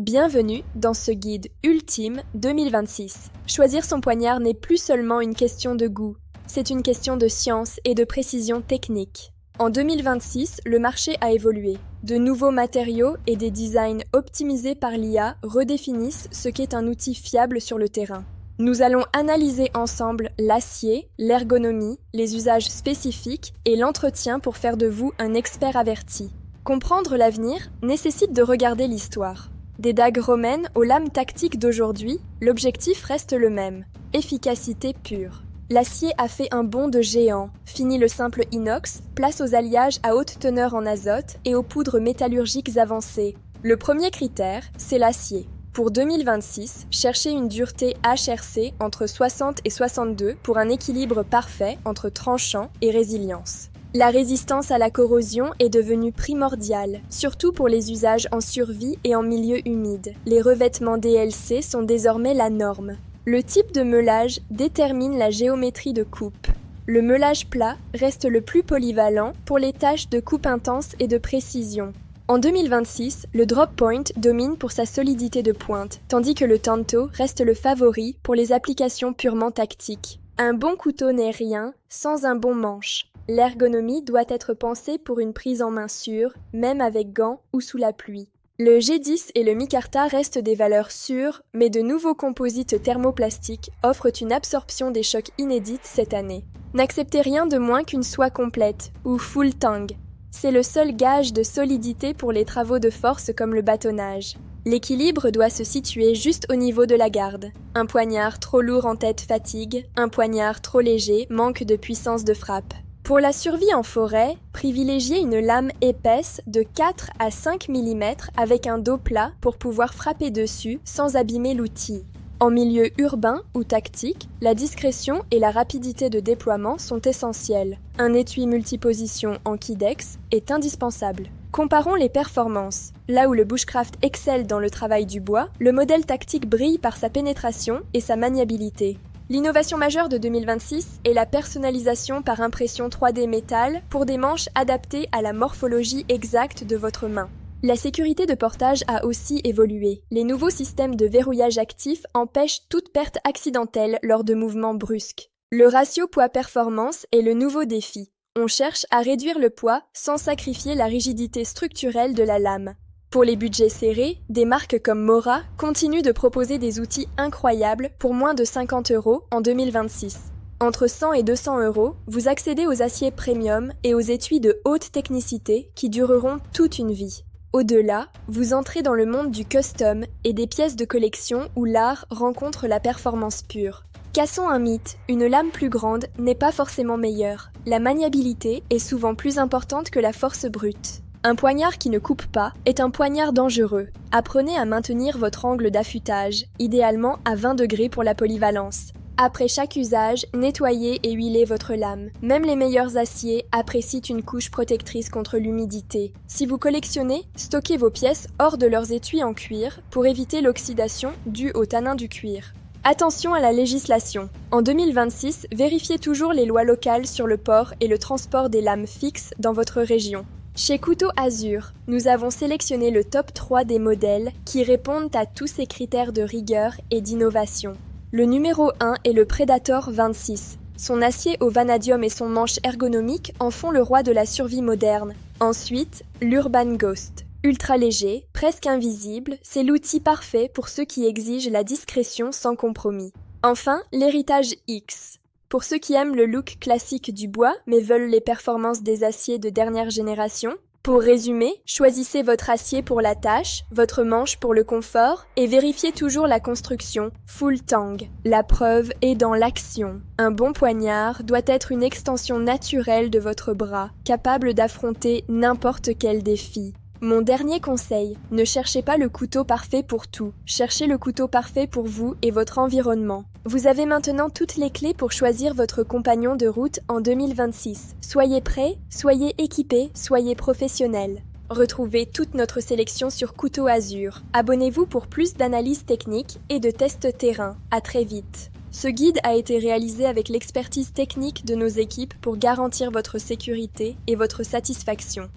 Bienvenue dans ce guide ultime 2026. Choisir son poignard n'est plus seulement une question de goût, c'est une question de science et de précision technique. En 2026, le marché a évolué. De nouveaux matériaux et des designs optimisés par l'IA redéfinissent ce qu'est un outil fiable sur le terrain. Nous allons analyser ensemble l'acier, l'ergonomie, les usages spécifiques et l'entretien pour faire de vous un expert averti. Comprendre l'avenir nécessite de regarder l'histoire. Des dagues romaines aux lames tactiques d'aujourd'hui, l'objectif reste le même, efficacité pure. L'acier a fait un bond de géant, fini le simple inox, place aux alliages à haute teneur en azote et aux poudres métallurgiques avancées. Le premier critère, c'est l'acier. Pour 2026, cherchez une dureté HRC entre 60 et 62 pour un équilibre parfait entre tranchant et résilience. La résistance à la corrosion est devenue primordiale, surtout pour les usages en survie et en milieu humide. Les revêtements DLC sont désormais la norme. Le type de meulage détermine la géométrie de coupe. Le meulage plat reste le plus polyvalent pour les tâches de coupe intense et de précision. En 2026, le drop point domine pour sa solidité de pointe, tandis que le tanto reste le favori pour les applications purement tactiques. Un bon couteau n'est rien sans un bon manche. L'ergonomie doit être pensée pour une prise en main sûre, même avec gants ou sous la pluie. Le G10 et le micarta restent des valeurs sûres, mais de nouveaux composites thermoplastiques offrent une absorption des chocs inédite cette année. N'acceptez rien de moins qu'une soie complète, ou full tang. C'est le seul gage de solidité pour les travaux de force comme le bâtonnage. L'équilibre doit se situer juste au niveau de la garde. Un poignard trop lourd en tête fatigue, un poignard trop léger manque de puissance de frappe. Pour la survie en forêt, privilégiez une lame épaisse de 4 à 5 mm avec un dos plat pour pouvoir frapper dessus sans abîmer l'outil. En milieu urbain ou tactique, la discrétion et la rapidité de déploiement sont essentielles. Un étui multiposition en Kidex est indispensable. Comparons les performances. Là où le bushcraft excelle dans le travail du bois, le modèle tactique brille par sa pénétration et sa maniabilité. L'innovation majeure de 2026 est la personnalisation par impression 3D métal pour des manches adaptées à la morphologie exacte de votre main. La sécurité de portage a aussi évolué. Les nouveaux systèmes de verrouillage actif empêchent toute perte accidentelle lors de mouvements brusques. Le ratio poids-performance est le nouveau défi. On cherche à réduire le poids sans sacrifier la rigidité structurelle de la lame. Pour les budgets serrés, des marques comme Mora continuent de proposer des outils incroyables pour moins de 50 € en 2026. Entre 100 et 200 €, vous accédez aux aciers premium et aux étuis de haute technicité qui dureront toute une vie. Au-delà, vous entrez dans le monde du custom et des pièces de collection où l'art rencontre la performance pure. Cassons un mythe, une lame plus grande n'est pas forcément meilleure. La maniabilité est souvent plus importante que la force brute. Un poignard qui ne coupe pas est un poignard dangereux. Apprenez à maintenir votre angle d'affûtage, idéalement à 20 degrés pour la polyvalence. Après chaque usage, nettoyez et huilez votre lame. Même les meilleurs aciers apprécient une couche protectrice contre l'humidité. Si vous collectionnez, stockez vos pièces hors de leurs étuis en cuir pour éviter l'oxydation due au tanin du cuir. Attention à la législation. En 2026, vérifiez toujours les lois locales sur le port et le transport des lames fixes dans votre région. Chez Couteau Azur, nous avons sélectionné le top 3 des modèles qui répondent à tous ces critères de rigueur et d'innovation. Le numéro 1 est le Predator 26. Son acier au vanadium et son manche ergonomique en font le roi de la survie moderne. Ensuite, l'Urban Ghost. Ultra léger, presque invisible, c'est l'outil parfait pour ceux qui exigent la discrétion sans compromis. Enfin, l'Héritage X. Pour ceux qui aiment le look classique du bois mais veulent les performances des aciers de dernière génération, pour résumer, choisissez votre acier pour la tâche, votre manche pour le confort et vérifiez toujours la construction, full tang. La preuve est dans l'action. Un bon poignard doit être une extension naturelle de votre bras, capable d'affronter n'importe quel défi. Mon dernier conseil, ne cherchez pas le couteau parfait pour tout, cherchez le couteau parfait pour vous et votre environnement. Vous avez maintenant toutes les clés pour choisir votre compagnon de route en 2026. Soyez prêts, soyez équipés, soyez professionnels. Retrouvez toute notre sélection sur Couteau Azur. Abonnez-vous pour plus d'analyses techniques et de tests terrain. À très vite. Ce guide a été réalisé avec l'expertise technique de nos équipes pour garantir votre sécurité et votre satisfaction.